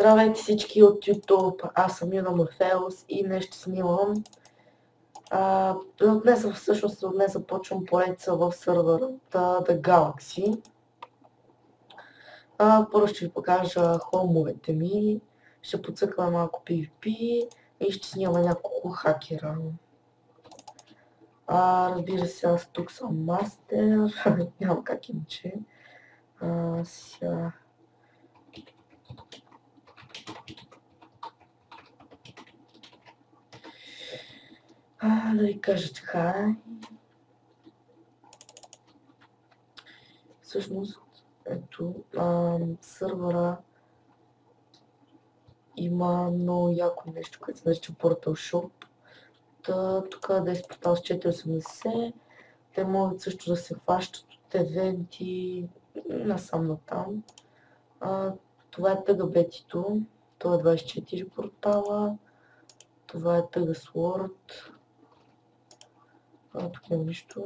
Здравейте всички от YouTube, аз съм Юна Мафеус и днес ще снимам. Днес започвам поредица в сървъра The Galaxy. Първо ще ви покажа хомовете ми, ще подцъквам малко PvP и ще снимам няколко хакера. Разбира се, аз тук съм мастер, нямам как иначе. Сега... да ви кажа така. Всъщност, ето, сървъра има много яко нещо, което се нарича Portal Shop. Тук да е с портал с 480. Те могат също да се хващат от евенти насам натам. Това е тъгабетито. Това е 24 портала. Това е тъга Sword. Тук няма нищо.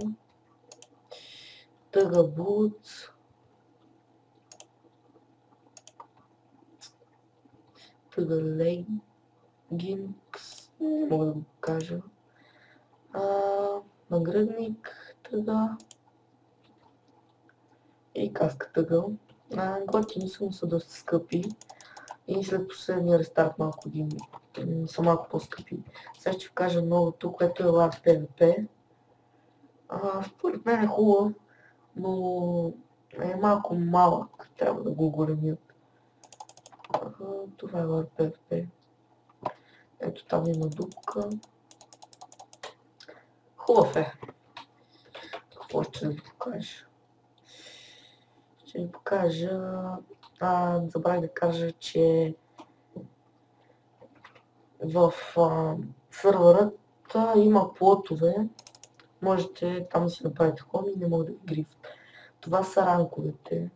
Тъга Boots. Тъга Leggings. Не мога да го кажа. Нагръдник тъга. И каска тъга. Готини са доста скъпи. И след последния рестарт са малко по-скъпи. Сега ще ви кажа новото, което е LAR PvP. Според мен е хубав, но е малко малък. Трябва да го оголемят. Това е LAR PvP. Ето там има дупка. Хубав е. Какво ще ви покажа? Ще ви покажа... забравих да кажа, че в сървърът има плотове. Можете там да си направите хоми и не могат да ви грифт. Това са ранковете.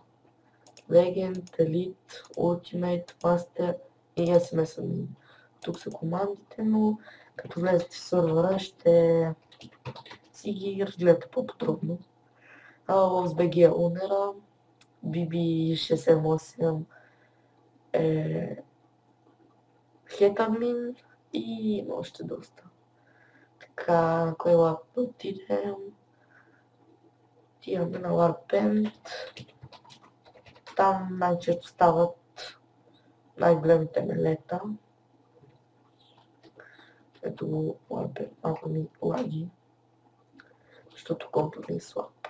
Legend, Elite, Ultimate, Master и SMS admin. Тук са командите, но като влезете в сървъра ще си ги разгледате по-подробно. В BG Owner, BB678 е Head Admin и има още доста. Така, на кой лап да отидем? Отиваме на Warpaint. Там най-често стават най-големите мелета. Ето го Warpaint, малко ми лаги, защото компът ми е слаб.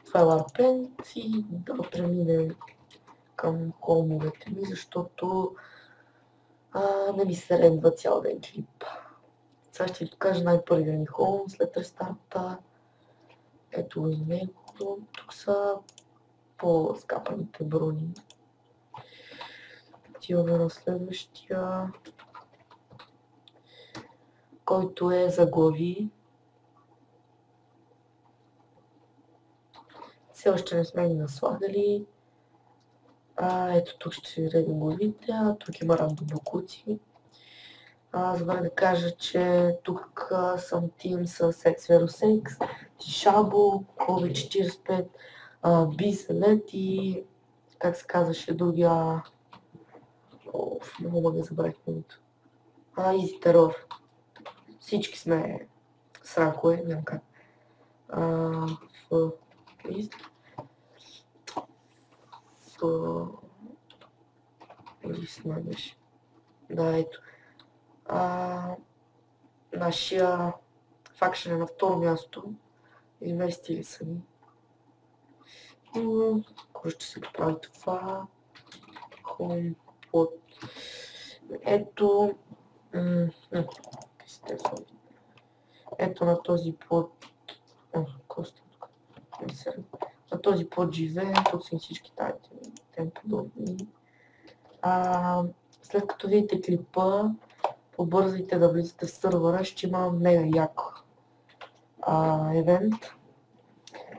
Това е Warpaint и да преминем към холмовете ми, защото не ми се редва цял ден клип. Сега ще ви покажа най-първия ми холм след рестарта. Ето и него. Тук са по-скапаните брони. Отиваме на следващия, който е за глави. Все още не сме ги наслагали. Ето тук ще ви редим главите, тук има рандом бокуци. Забравя да кажа, че тук съм тим с X Тишабо, Kobe45, Biselет и как се казваше другия... много мога да забравих името. Easy Terror. Всички сме с ранкове, няма как. Да, ето. Нашия факшен е на второ място. Изместили са ни. Кой ще се поправи това? HomePod. Ето. Ето на този под. На този под живее. Тук са всички тайти. Тем подобни. След като видите клипа, побързайте да влизате в сървъра, ще има мега як евент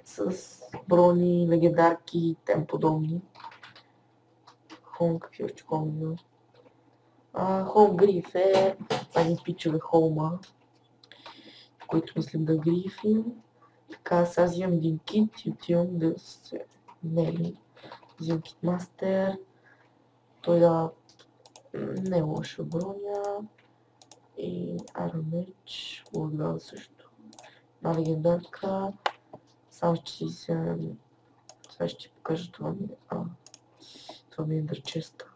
с брони, легендарки и тем подобни. Хоум, какви още хоум има? Хоум гриф е едни пичове хоума, които мислим да грифим. Така, сега взимам един кит и отивам да се мели. Взимам кит мастер. той да не е лоша броня и Iron Mage, отдава също. На легендарка, само ще си вземем, сега ще ти покажа това ми е дърчеста.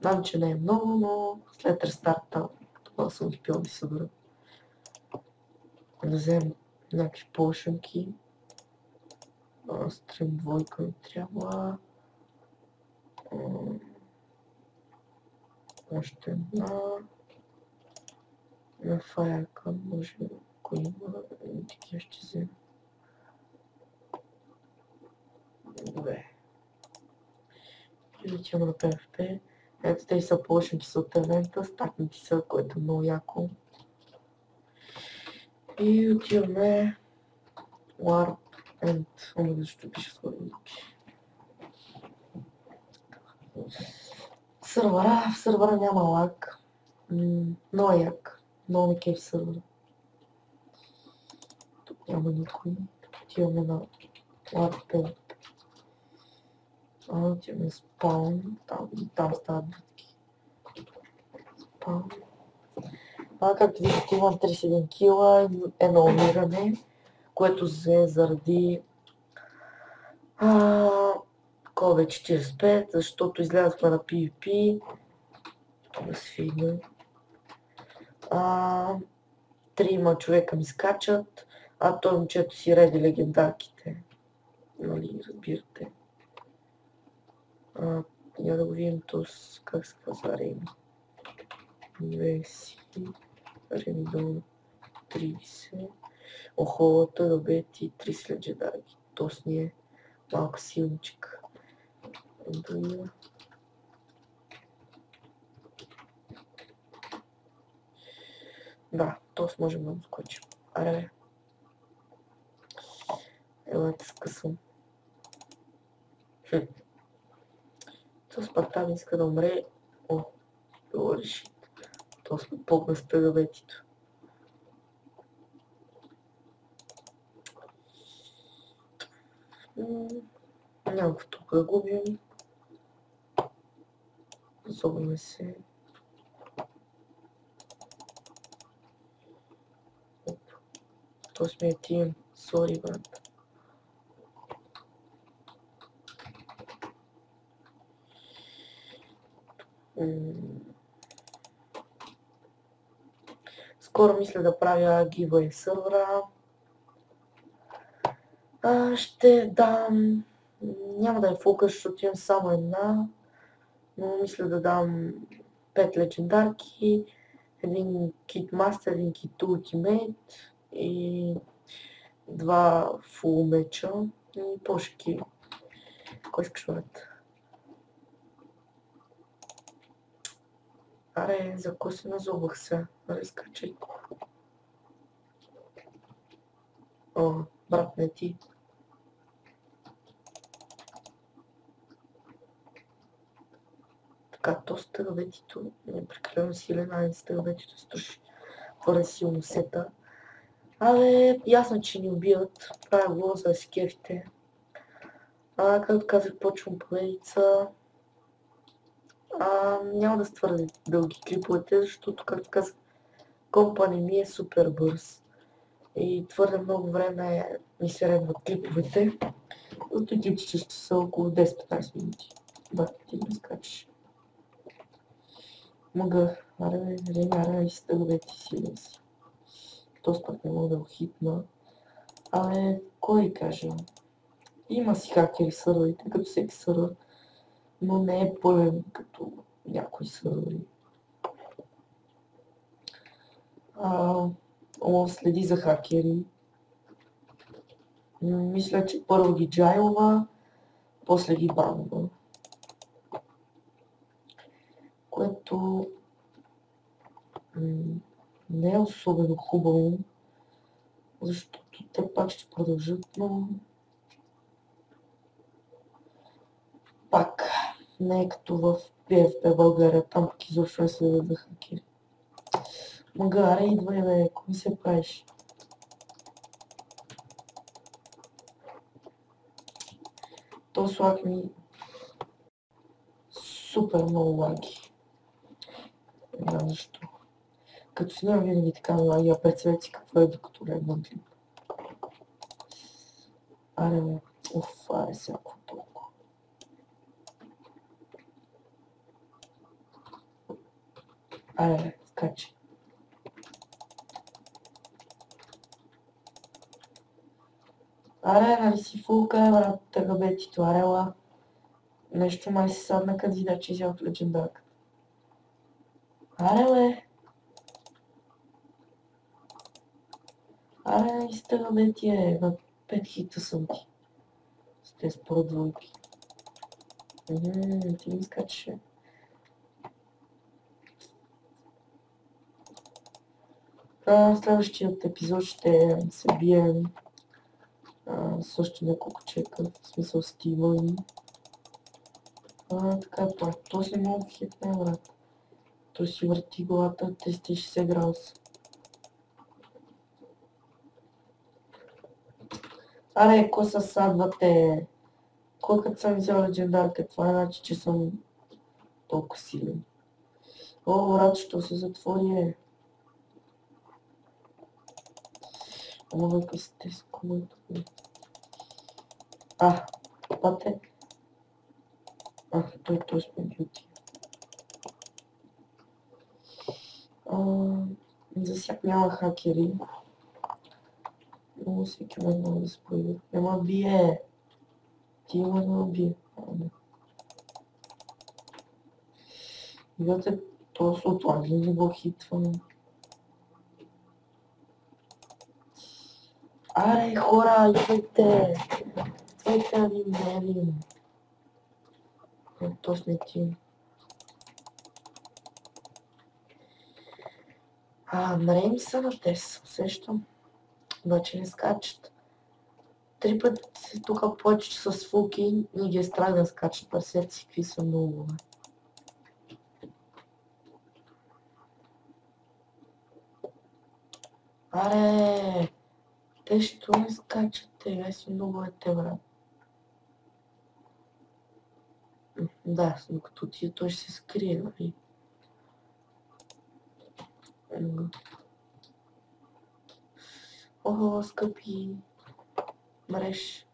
Знам, че не е много, но след рестарта това съм успял да събера. Да вземем някакви полшанки. Стрим двойка ми трябва. Още една. На фаерка, може, ако има, такива ще взема. Добре. И отиваме на PvP. Ето тези са полшанки са от евента, стакнати са, което е много яко. И отиваме Warp and... Ама защо пише с логинки? В сървъра няма лаг. Много е як. Много ми кеф сървъра. Тук няма никой. Отиваме на Warp and... Отиваме спаун. Там стават битки. Спаун. Както виждате, имам 31 кила, едно умиране, което взе заради COVID-45, защото излязохме на PvP. Да се фигна. Трима човека ми скачат, а той момчето си реди легендарките. Нали, разбирате. Я да го видим тос, как се казва Реми. Веси. Реми долу 30. Охо, той да бе ти 30 легендарки. Тос ни е малко силничък. Да, тос можем да му скочим. Аре. Елате скъсвам. Тос пак там иска да умре. О, било реши. Тос ме погна с тъгаветито. Няма какво тук да губим. Зобваме се. То сме тим. Сори, брат. Скоро мисля да правя giveaway сървъра. Ще дам... Няма да е фокус, защото имам само една. Но мисля да дам 5 легендарки, един кит мастер, един кит ултимейт и 2 фул меча и пошки. Кой искаш, брат? Аре, за кой се назовах се? Аре, скачай. О, брат, не ти. Така, то стъгаветито е прекалено силен, а стъгаветито струши твърде силно сета. Але ясно, че ни убиват. Правя го за да си кефите. Както казах, почвам поредица. Няма да са твърде дълги клиповете, защото, както казах, компа не ми е супер бърз. И твърде много време ми се редват клиповете. Зато клипчета ще са около 10-15 минути. Бати, ти не скачаш. Мога, аре, и стъговете силен си. Тоест пък не мога да го хитна. Але, кой ли кажа? Има си хакери сървърите, като всеки сървър, но не е пълен като някои сървъри. Он следи за хакери. Мисля, че първо ги джайлва, после ги банва. Което не е особено хубаво, защото те пак ще продължат, но пак не е като в PvP България, там пък изобщо не следват за хакери. Магаре, идвай бе, кой се правиш? То слаг ми супер много лаги. Не знам защо. Като снимам винаги така на лаги, а представете си какво е докато гледам клип. Аре, бе. Аре, всяко толкова. Аре, бе, скачи. Аре, нали си фулка, брат, тъга бе ти туарела. Нещо май си садна кандидат, че си от легендарка. Аре, бе. Аре, изтъга бе ти е, на 5 хита съм ти. С тези продвойки. Ти ми скачеше. Следващият епизод ще се бием също няколко чека, в смисъл Стивън. Така, то си много хитне, брат. То си върти главата 360 градуса. Аре, ко се садвате? Кой като съм взел легендарка, това е значи, че съм толкова силен. О, брат, що се затвори, Ама какви сте с комето? Пате. Той сме бюти. За всяк няма хакери. Но всеки може да се появи. Нема бие. Ти има да бие. Видите, то се отлаги, не го хитвам. Аре, хора, идвайте! Идвайте да ви мерим. То сме ти. Мерим са на те, усещам. Обаче не скачат. 3 пъти тук повече с фулки и ги е страх да скачат. Представете си какви са много. Аре! Те що не скачат? Те са много те, брат. Да, докато ти той ще се скрие, нали? О, скъпи! Мреш!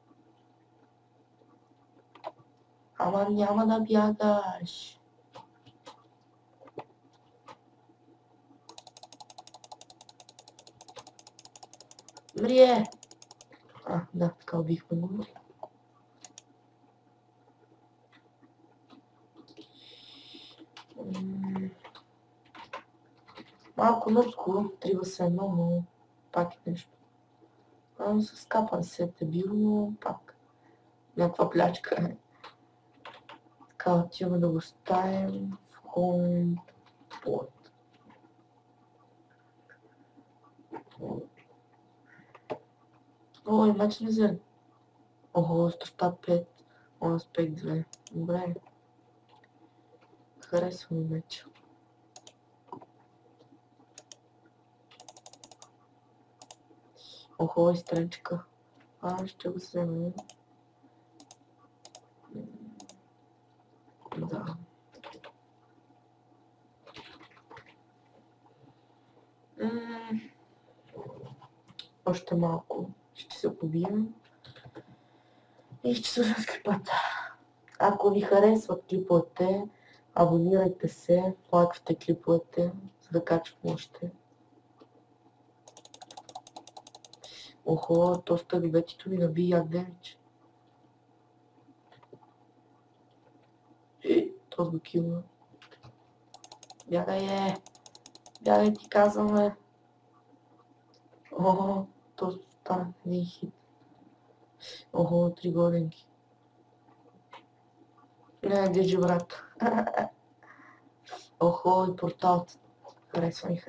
Ама няма да бягаш! Мрие! Да, така убихме го. Малко нъпско, трива се едно, но пак е нещо. С капан се е бил, но пак. Някаква плячка. Така, отиваме да го ставим в home pod. Ой, мач не взели. Ого, 105. Он аспект 2. Добре. Харесва ми меча. Охо, и странчика. Ще го вземем. Да. Още малко ще се побием. И ще слушам с клипата. Ако ви харесват клиповете, абонирайте се, лайквайте клиповете, за да качвам още. Охо, то стъгбетито ми наби як демидж. То го килна. Бягай, бягай ти казваме. Охо, то стана един хит. Охо, 3 годинки. Не, диджи брат. Охо, и порталът. Харесва ми.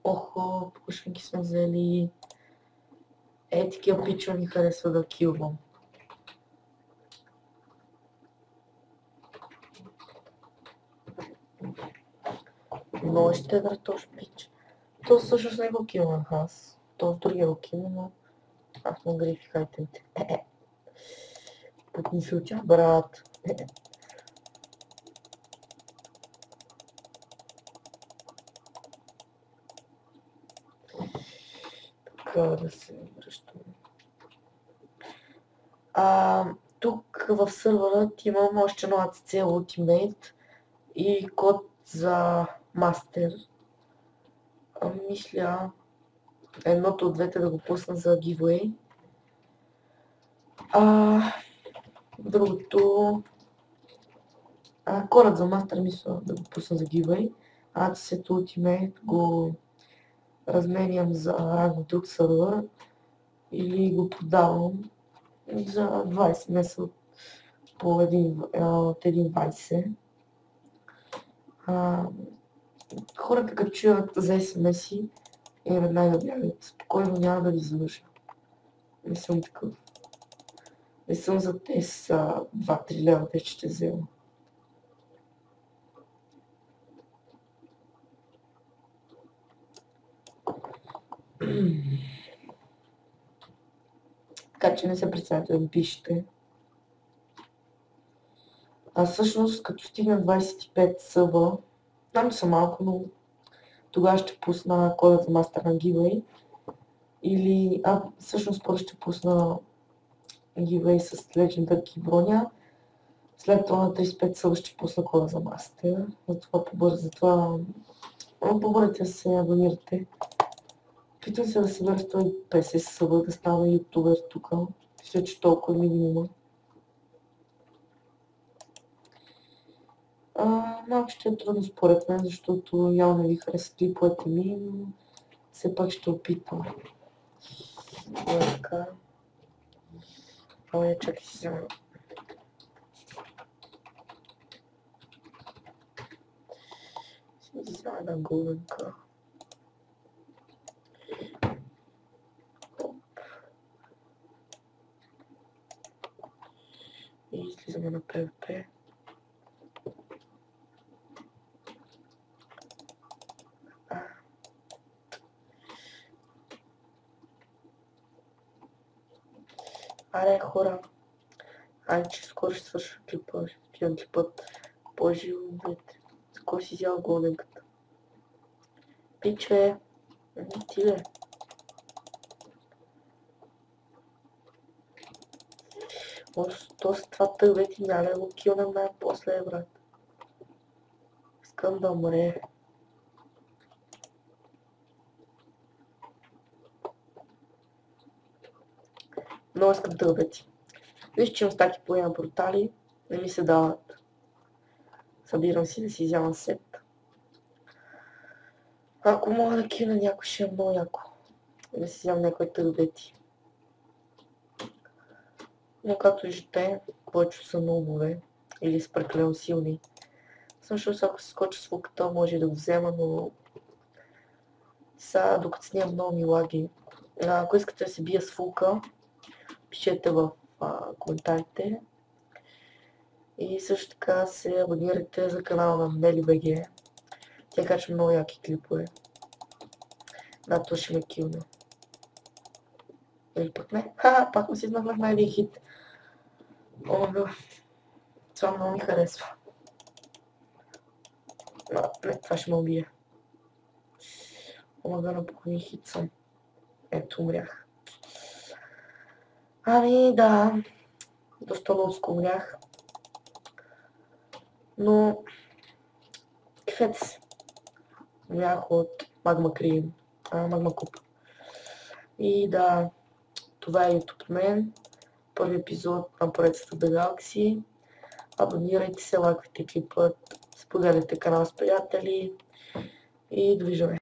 Охо, пушенки сме взели. Такива пича ми харесва да килвам. Много щедър този пич. То всъщност не го килнах аз. То с другия го килна, но аз му грифих айтемите. Пътни се от тях, брат. Така да се връщаме. Тук в сървърът имам още едно ACC Ultimate и код за мастер. Мисля едното от двете да го пусна за giveaway. Другото... кодът за мастер мисля да го пусна за giveaway. ACC Ultimate го разменям за ранг в друг сървър или го продавам за 20 месеца от 1.20. Хората като чуят за SMS-и и веднага бягат. Спокойно няма да ви залъжа. Не съм такъв. Не съм за тези 2-3 лева, те ще взема. Така че не се представяте да ми пишете. Всъщност, като стигна 25 съба, знам, че са малко, но тогава ще пусна кода за мастер на giveaway. Или, всъщност първо ще пусна giveaway с Legendary Key броня. След това на 35 съба ще пусна кода за мастер. Затова побързайте да се абонирате. Питам се да събера 150 съба, да стана ютубер тук. Мисля, че толкова е минимума. Малко ще е трудно според мен, защото явно не ви харесват клиповете ми, но все пак ще опитам. Така. Чакай си взема. Си взема една големка. И излизаме на PvP. Аре, хора. Че скоро ще свърша клипа. Пием клипът по-живо. За кой си взял големката? Пиче. Ти бе. То с това тъгвети няма да го килнем най-после, брат. Искам да умре. Много искам тъгвети. Виж, че имам стаки по една портали, не ми се дават. Събирам си да си вземам сет. Ако мога да кина някой, ще е много яко. Да си вземам някои тъгвети. Но както виждате, повечето са нубове или са прекалено силни. Всъщност, ако се скоча с фулката, може да го взема, но сега, докато снимам, много ми лаги. Ако искате да се бия с фулка, пишете в коментарите. И също така се абонирайте за канала на NeliBG. Тя качва много яки клипове. То ще ме килне. Или пък не. Пак ми си измъкнах на един хит. Това много ми харесва. Не, това ще ме убие. На половин хит съм. Ето, умрях. Да. Доста лобско умрях. Но... кефете се. Умрях от Магма Крим. Магма Куп. И да, това е YouTube от мен. Първи епизод на поредицата The Galaxy. Абонирайте се, лайквайте клипът, споделяйте канал с приятели и довиждане.